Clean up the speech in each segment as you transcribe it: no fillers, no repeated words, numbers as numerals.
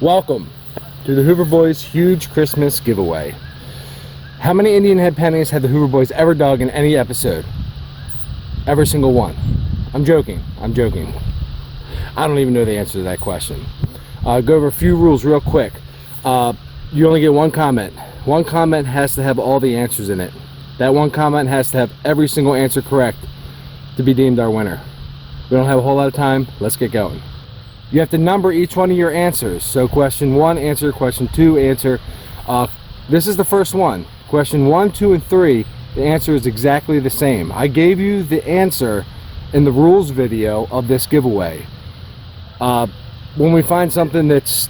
Welcome to the Hoover Boys huge Christmas giveaway. How many Indian head pennies had the Hoover Boys ever dug in any episode? Every single one. I'm joking. I don't even know the answer to that question. Go over a few rules real quick. You only get one comment. One comment has to have all the answers in it. That one comment has to have every single answer correct to be deemed our winner. We don't have a whole lot of time. Let's get going. You have to number each one of your answers. So question 1, answer. Question 2, answer. This is the first one. Question 1, 2, and 3, the answer is exactly the same. I gave you the answer in the rules video of this giveaway. When we find something that's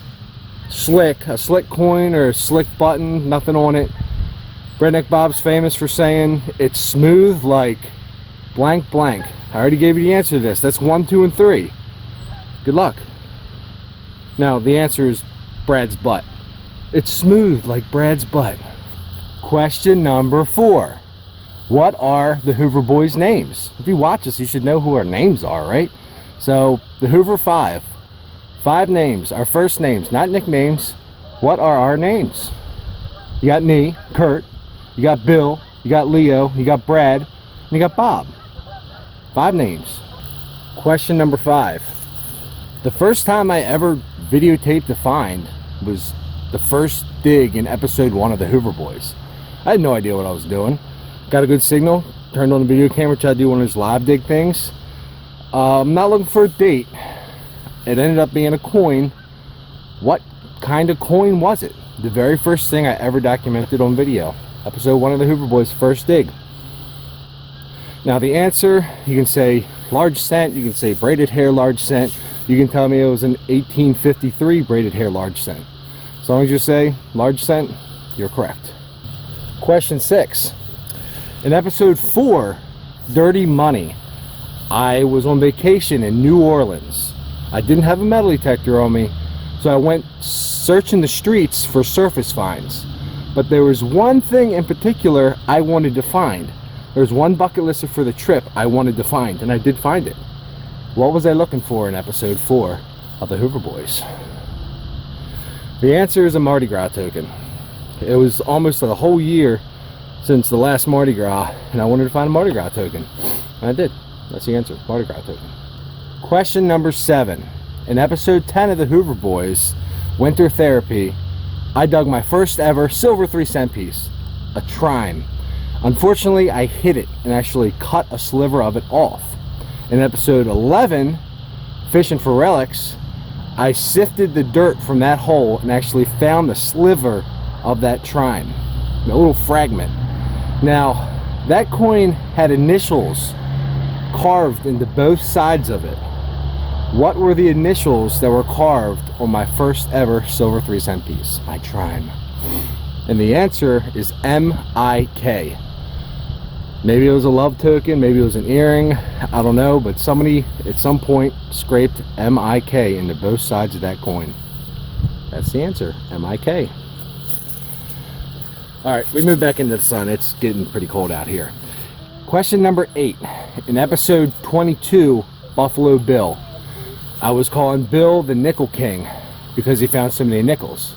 slick, a slick coin or a slick button, nothing on it, Redneck Bob's famous for saying it's smooth like blank blank. I already gave you the answer to this. That's 1, 2, and 3. Good luck. Now the answer is Brad's butt. It's smooth like Brad's butt. Question number 4. What are the Hoover Boys' names? If you watch us, you should know who our names are, right? So the Hoover 5. 5 names, our first names, not nicknames. What are our names? You got me, Kurt. You got Bill. You got Leo. You got Brad. And you got Bob. 5 names. Question number 5. The first time I ever videotaped a find was the first dig in episode 1 of the Hoover Boys. I had no idea what I was doing. Got a good signal, turned on the video camera, tried to do one of those live dig things. I'm not looking for a date. It ended up being a coin. What kind of coin was it? The very first thing I ever documented on video. Episode 1 of the Hoover Boys, first dig. Now the answer, you can say large cent, you can say braided hair large cent, you can tell me it was an 1853 braided hair large cent. As long as you say large cent, you're correct. Question 6. In episode 4, Dirty Money, I was on vacation in New Orleans. I didn't have a metal detector on me, so I went searching the streets for surface finds. But there was one thing in particular I wanted to find. There was one bucket lister for the trip I wanted to find, and I did find it. What was I looking for in episode 4 of the Hoover Boys? The answer is a Mardi Gras token. It was almost a whole year since the last Mardi Gras, and I wanted to find a Mardi Gras token. And I did. That's the answer, Mardi Gras token. Question number 7. In episode 10 of the Hoover Boys, Winter Therapy, I dug my first ever silver 3-cent piece, a trime. Unfortunately, I hit it and actually cut a sliver of it off. In episode 11, Fishing for Relics, I sifted the dirt from that hole and actually found the sliver of that trime, a little fragment. Now, that coin had initials carved into both sides of it. What were the initials that were carved on my first ever silver 3-cent piece, my trime? And the answer is M-I-K. Maybe it was a love token, maybe it was an earring, I don't know, but somebody at some point scraped M-I-K into both sides of that coin. That's the answer, M-I-K. Alright, we move back into the sun. It's getting pretty cold out here. Question number 8. In episode 22, Buffalo Bill, I was calling Bill the Nickel King because he found so many nickels.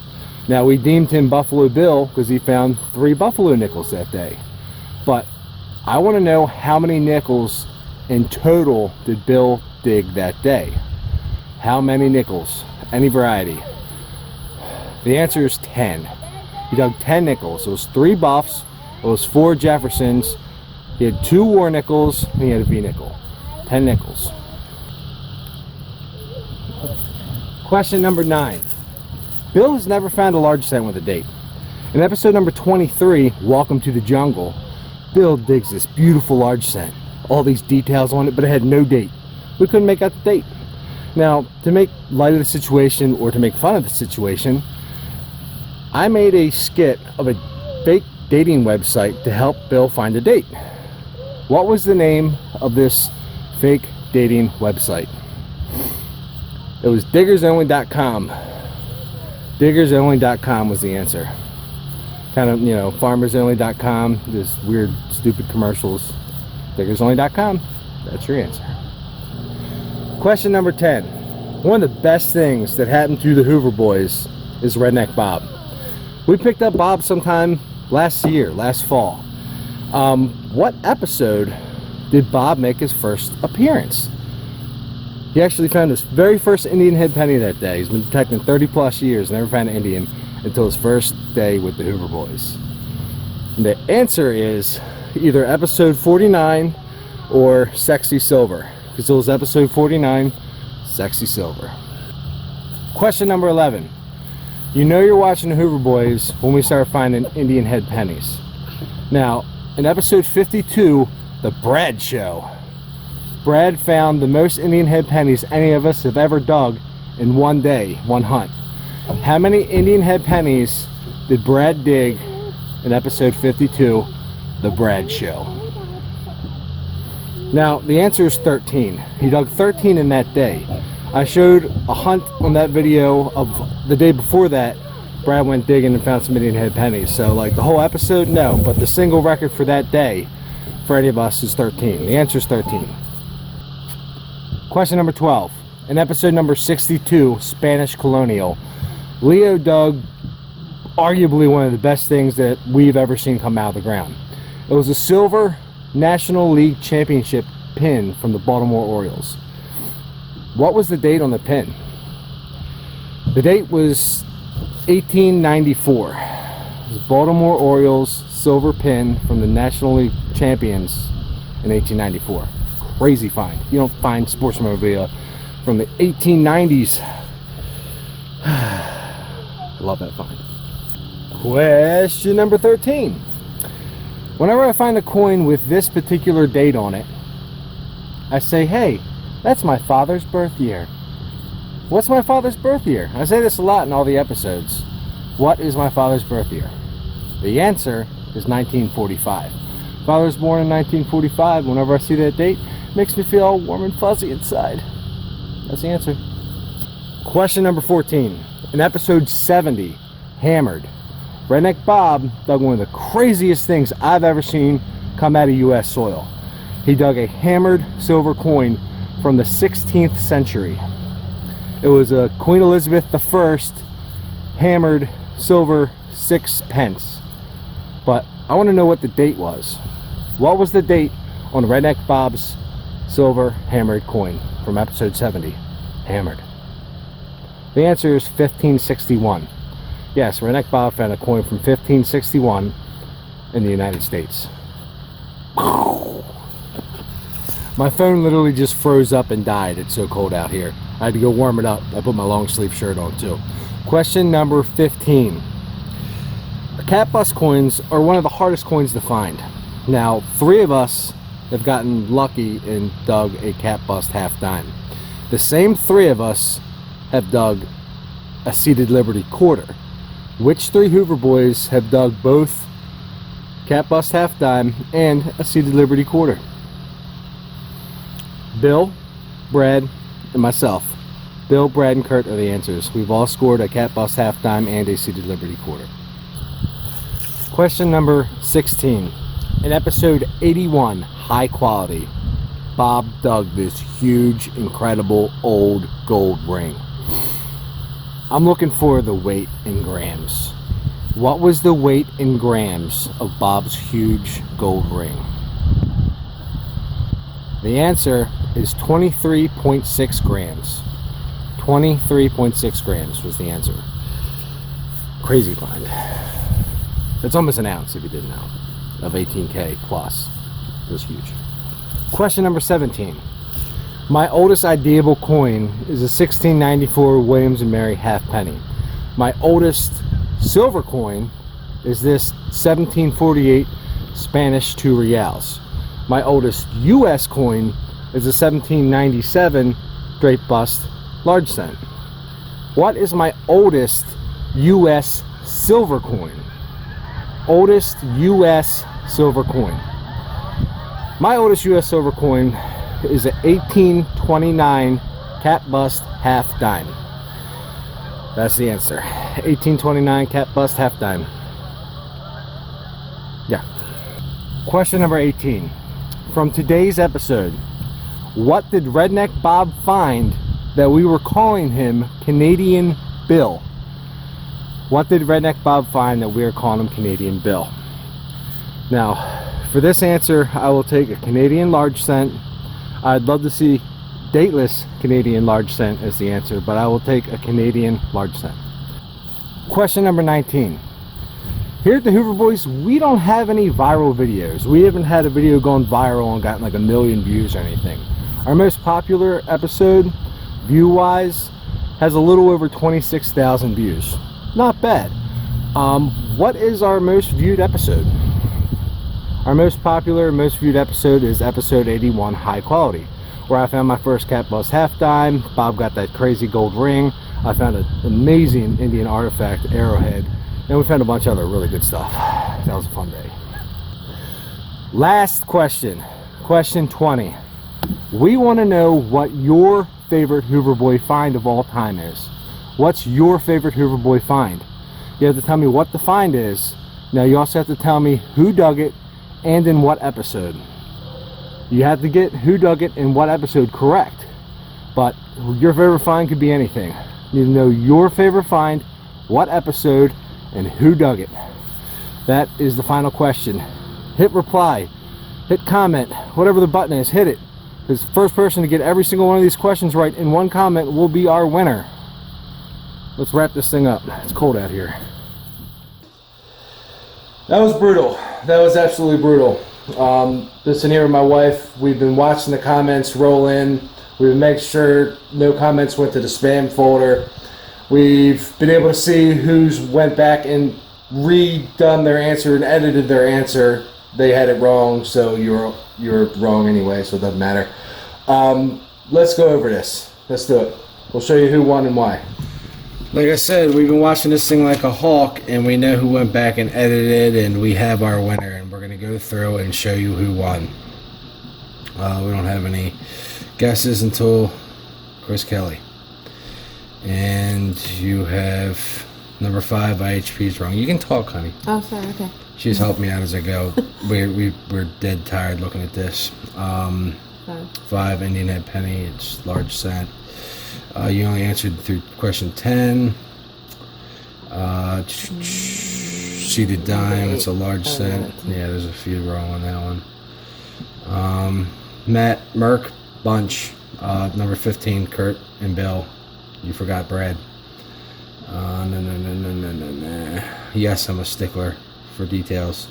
Now, we deemed him Buffalo Bill because he found 3 buffalo nickels that day. But I want to know how many nickels in total did Bill dig that day? How many nickels? Any variety? The answer is 10. He dug 10 nickels. It was 3 buffs, it was 4 Jeffersons, he had 2 war nickels, and he had a V nickel. 10 nickels. Question number 9. Bill has never found a large cent with a date. In episode number 23, Welcome to the Jungle, Bill digs this beautiful large cent. All these details on it, but it had no date. We couldn't make out the date. Now, to make light of the situation or to make fun of the situation, I made a skit of a fake dating website to help Bill find a date. What was the name of this fake dating website? It was diggersonly.com. Diggersonly.com was the answer. Kind of, you know, farmersonly.com, this weird, stupid commercials. Diggersonly.com, that's your answer. Question number 10. One of the best things that happened to the Hoover Boys is Redneck Bob. We picked up Bob sometime last fall. What episode did Bob make his first appearance? He actually found his very first Indian head penny that day. He's been detecting 30 plus years, never found an Indian until his first day with the Hoover Boys. And the answer is either episode 49 or Sexy Silver, because it was episode 49, Sexy Silver. Question number 11. You know you're watching the Hoover Boys when we start finding Indian head pennies. Now, in episode 52, the Brad Show, Brad found the most Indian head pennies any of us have ever dug in one day, one hunt. How many Indian head pennies did Brad dig in episode 52, the Brad Show? Now, the answer is 13. He dug 13 in that day. I showed a hunt on that video of the day before that. Brad went digging and found some Indian head pennies. So, like, the whole episode, no. But the single record for that day, for any of us, is 13. The answer is 13. Question number 12. In episode number 62, Spanish Colonial, Leo dug arguably one of the best things that we've ever seen come out of the ground. It was a silver National League Championship pin from the Baltimore Orioles. What was the date on the pin? The date was 1894. It was Baltimore Orioles silver pin from the National League champions in 1894. Crazy find. You don't find sports memorabilia from the 1890s. Love that find. Question number 13. Whenever I find a coin with this particular date on it, I say, hey, that's my father's birth year. What's my father's birth year? I say this a lot in all the episodes. What is my father's birth year? The answer is 1945. Father was born in 1945. Whenever I see that date, it makes me feel all warm and fuzzy inside. That's the answer. Question number 14. In episode 70, Hammered, Redneck Bob dug one of the craziest things I've ever seen come out of U.S. soil. He dug a hammered silver coin from the 16th century. It was a Queen Elizabeth I hammered silver 6 pence. But I want to know what the date was. What was the date on Redneck Bob's silver hammered coin from episode 70, Hammered? The answer is 1561. Yes, Redneck Bob found a coin from 1561 in the United States. My phone literally just froze up and died. It's so cold out here. I had to go warm it up. I put my long sleeve shirt on too. Question number 15. Cat bust coins are one of the hardest coins to find. Now, 3 of us have gotten lucky and dug a cat bust half dime. The same 3 of us have dug a seated Liberty quarter. Which 3 Hoover Boys have dug both cat bust half dime and a seated Liberty quarter? Bill, Brad, and myself. Bill, Brad, and Kurt are the answers. We've all scored a cat bust half dime and a seated Liberty quarter. Question number 16. In episode 81, High Quality, Bob dug this huge, incredible, old gold ring. I'm looking for the weight in grams. What was the weight in grams of Bob's huge gold ring? The answer is 23.6 grams. 23.6 grams was the answer. Crazy find. It's almost an ounce, if you didn't know, of 18K plus. It was huge. Question number 17. My oldest ideable coin is a 1694 Williams and Mary halfpenny. My oldest silver coin is this 1748 Spanish 2 reals. My oldest U.S. coin is a 1797 drape bust large cent. What is my oldest U.S. silver coin? Oldest U.S. silver coin. My oldest U.S. silver coin is an 1829 cat bust half dime. That's the answer. 1829 cat bust half dime. Yeah. Question number 18. From today's episode, what did Redneck Bob find that we were calling him Canadian Bill? What did Redneck Bob find that we were calling him Canadian Bill? Now, for this answer, I will take a Canadian large cent. I'd love to see dateless Canadian large cent as the answer, but I will take a Canadian large cent. Question number 19. Here at the Hoover Boys, we don't have any viral videos. We haven't had a video gone viral and gotten like 1 million views or anything. Our most popular episode, view-wise, has a little over 26,000 views. Not bad. What is our most viewed episode? Our most popular, most viewed episode is episode 81, High Quality, where I found my first cat bus half dime. Bob got that crazy gold ring. I found an amazing Indian artifact, arrowhead, and we found a bunch of other really good stuff. That was a fun day. Last question, question 20. We want to know what your favorite Hoover Boy find of all time is. What's your favorite Hoover Boy find? You have to tell me what the find is. Now you also have to tell me who dug it and in what episode. You have to get who dug it in what episode correct. But your favorite find could be anything. You need to know your favorite find, what episode, and who dug it. That is the final question. Hit reply, hit comment, whatever the button is, hit it. Because the first person to get every single one of these questions right in one comment will be our winner. Let's wrap this thing up. It's cold out here. That was brutal. That was absolutely brutal. Listen here with my wife. We've been watching the comments roll in. We've been making sure no comments went to the spam folder. We've been able to see who's went back and redone their answer and edited their answer. They had it wrong, so you're wrong anyway, so it doesn't matter. Let's go over this. Let's do it. We'll show you who won and why. Like I said, we've been watching this thing like a hawk, and we know who went back and edited, and we have our winner, and we're going to go through and show you who won. We don't have any guesses until Chris Kelly. And you have number 5, IHP is wrong. You can talk, honey. Oh, sorry, okay. She's helped me out as I go. We're dead tired looking at this. 5, Indian Head Penny, it's large cent. You only answered through question 10. Seated dime, it's a large cent. Yeah, there's a few wrong on that one. Matt, Merck, Bunch, number 15, Kurt and Bill. You forgot Brad. No. Yes, I'm a stickler for details.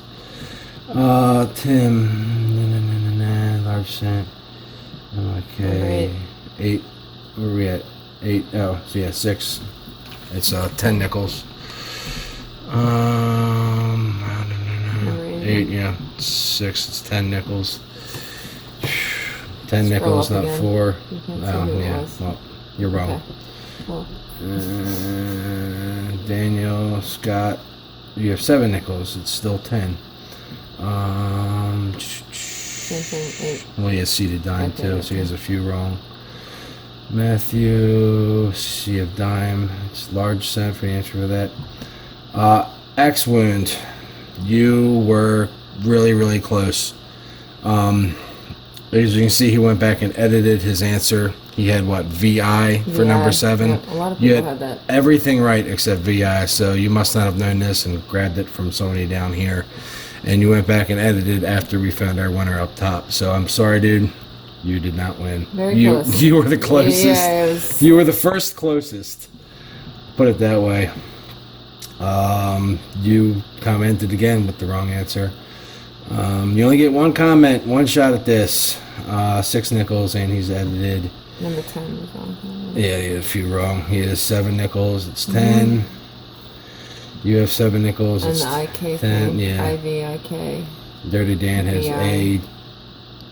Tim, large cent. Okay. 8. Where are we at? 8. Oh, so yeah, 6. It's 10 nickels. 8, yeah. 6, it's 10 nickels. 10 nickels, not 4. Yeah, well, you're wrong. Okay. Well. Daniel, Scott, you have 7 nickels. It's still 10. Same thing, 8. Well, he has seated dime too, so he has a few wrong. Matthew, sea of dime. It's large cent for the answer for that. X wound. You were really, really close. As you can see, he went back and edited his answer. He had what, VI for number 7. Yeah, a lot of people had that. Everything right except VI, so you must not have known this and grabbed it from somebody down here. And you went back and edited after we found our winner up top. So I'm sorry, dude. You did not win. Very close. You were the closest. Yeah, it was... You were the first closest. Put it that way. You commented again with the wrong answer. You only get one comment, one shot at this. 6 nickels, and he's edited. Number 10 was wrong. Yeah, he had a few wrong. He has 7 nickels. It's 10. Mm-hmm. You have 7 nickels. And it's the IK 10. thing. Yeah. IVIK. Dirty Dan has VI. A.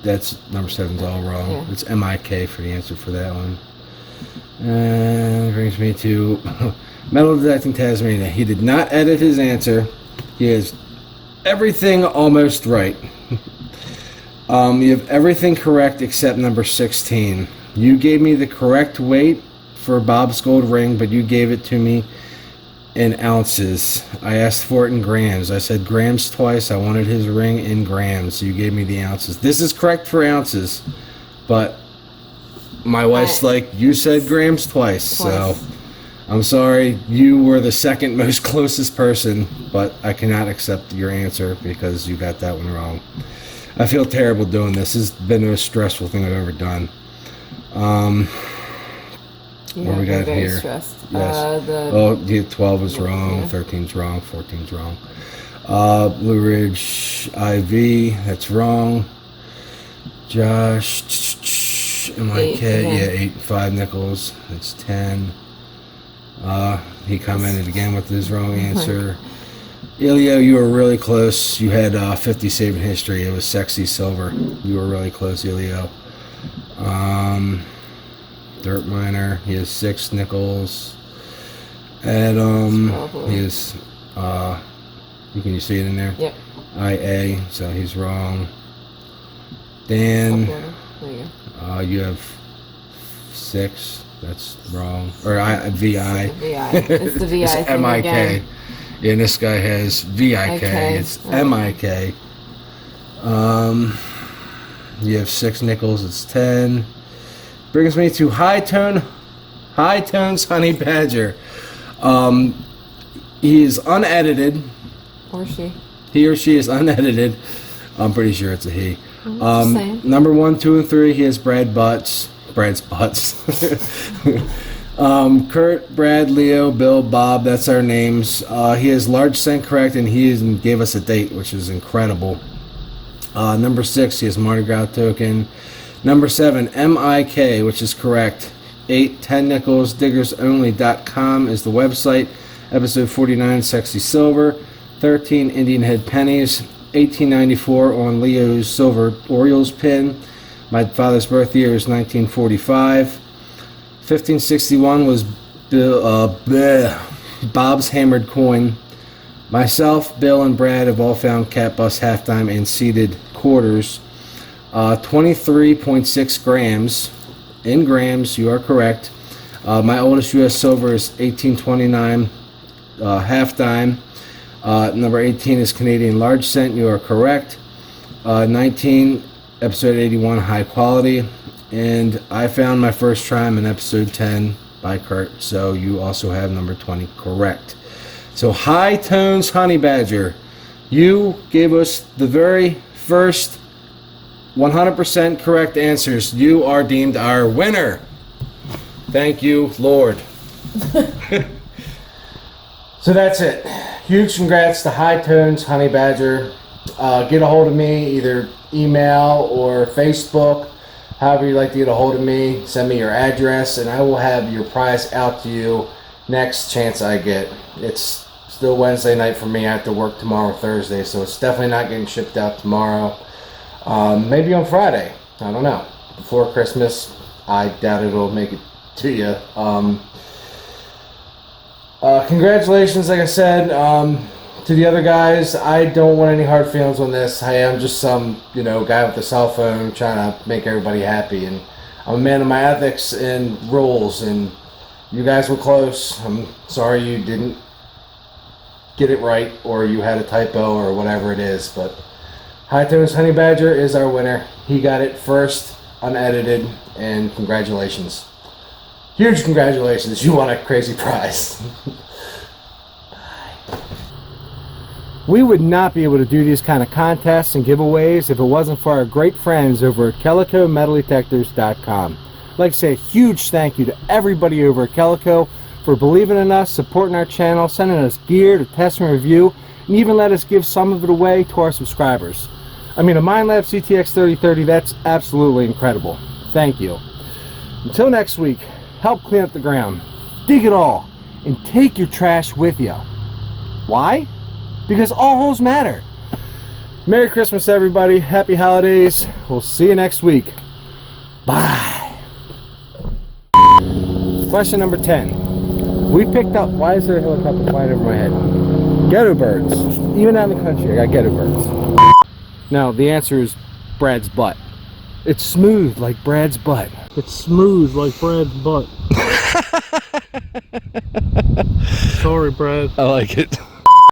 That's number 7's all wrong. Yeah. It's MIK for the answer for that one. And brings me to Metal Detecting Tasmania. He did not edit his answer. He has everything almost right. You have everything correct except number 16. You gave me the correct weight for Bob's gold ring, but you gave it to me in ounces. I asked for it in grams. I said grams twice. I wanted his ring in grams. So you gave me the ounces. This is correct for ounces, but my wife's like, you said grams twice, so I'm sorry. You were the second most closest person, but I cannot accept your answer because you got that one wrong. I feel terrible doing this. This has been the most stressful thing I've ever done. What we got here? Stressed. Yes. 12 is wrong. 13's wrong. 14's wrong. Blue Ridge IV, that's wrong. Josh, MIK, 8, 5 nickels, that's 10. He commented again with his wrong answer. Elio, you were really close. You had 50 saving history. It was Sexy Silver. You were really close, Elio. Dirt Miner, he has 6 nickels. Adam, he is, can you see it in there? Yep. IA, so he's wrong. Dan, you have 6, that's wrong. Or VI. It's the VI. It's thing MIK. again. Yeah, and this guy has VIK. It's MIK. You have 6 nickels, it's 10. Brings me to High Tones Honey Badger. He is unedited. Or she. He or she is unedited. I'm pretty sure it's a he. Number 1, 2, and 3, he has Brad's butts. Kurt, Brad, Leo, Bill, Bob, that's our names. He has large cent correct, and he even gave us a date, which is incredible. Number 6, he has Mardi Gras token. Number 7, MIK, which is correct. 8, 10 nickels, diggersonly.com is the website. Episode 49, Sexy Silver. 13, Indian Head Pennies. 1894 on Leo's Silver Orioles pin. My father's birth year is 1945. 1561 was Bob's Hammered Coin. Myself, Bill, and Brad have all found Cat Bus halftime and seated quarters. 23.6 grams. In grams, you are correct. My oldest U.S. silver is 1829 halftime. Number 18 is Canadian large cent. You are correct. 19, episode 81, high quality. And I found my first trim in episode 10 by Kurt. So you also have number 20 correct. So High Tones Honey Badger, you gave us the very first 100% correct answers. You are deemed our winner. Thank you, Lord. So that's it. Huge congrats to High Tones Honey Badger. Get a hold of me, either email or Facebook, however you like to get a hold of me. Send me your address, and I will have your prize out to you next chance I get. It's still Wednesday night for me. I have to work tomorrow, Thursday, so it's definitely not getting shipped out tomorrow. Maybe on Friday. I don't know. Before Christmas, I doubt it'll make it to you. Congratulations, like I said, to the other guys. I don't want any hard feelings on this. I am just some, guy with a cell phone trying to make everybody happy, and I'm a man of my ethics and rules, and you guys were close. I'm sorry you didn't get it right, or you had a typo, or whatever it is, but High Tones Honey Badger is our winner. He got it first, unedited, and congratulations. Huge congratulations. You won a crazy prize. We would not be able to do these kind of contests and giveaways if it wasn't for our great friends over at CalicoMetalDetectors.com. I'd like to say a huge thank you to everybody over at Calico for believing in us, supporting our channel, sending us gear to test and review, and even let us give some of it away to our subscribers. I mean, a Minelab CTX 3030, that's absolutely incredible. Thank you. Until next week, help clean up the ground, dig it all, and take your trash with you. Why? Because all holes matter. Merry Christmas, everybody. Happy holidays. We'll see you next week. Bye. Question number 10. We picked up, why is there a helicopter flying over my head? Ghetto birds. Even out in the country, I got ghetto birds. No, the answer is Brad's butt. It's smooth like Brad's butt. It's smooth like Brad's butt. Sorry, Brad. I like it.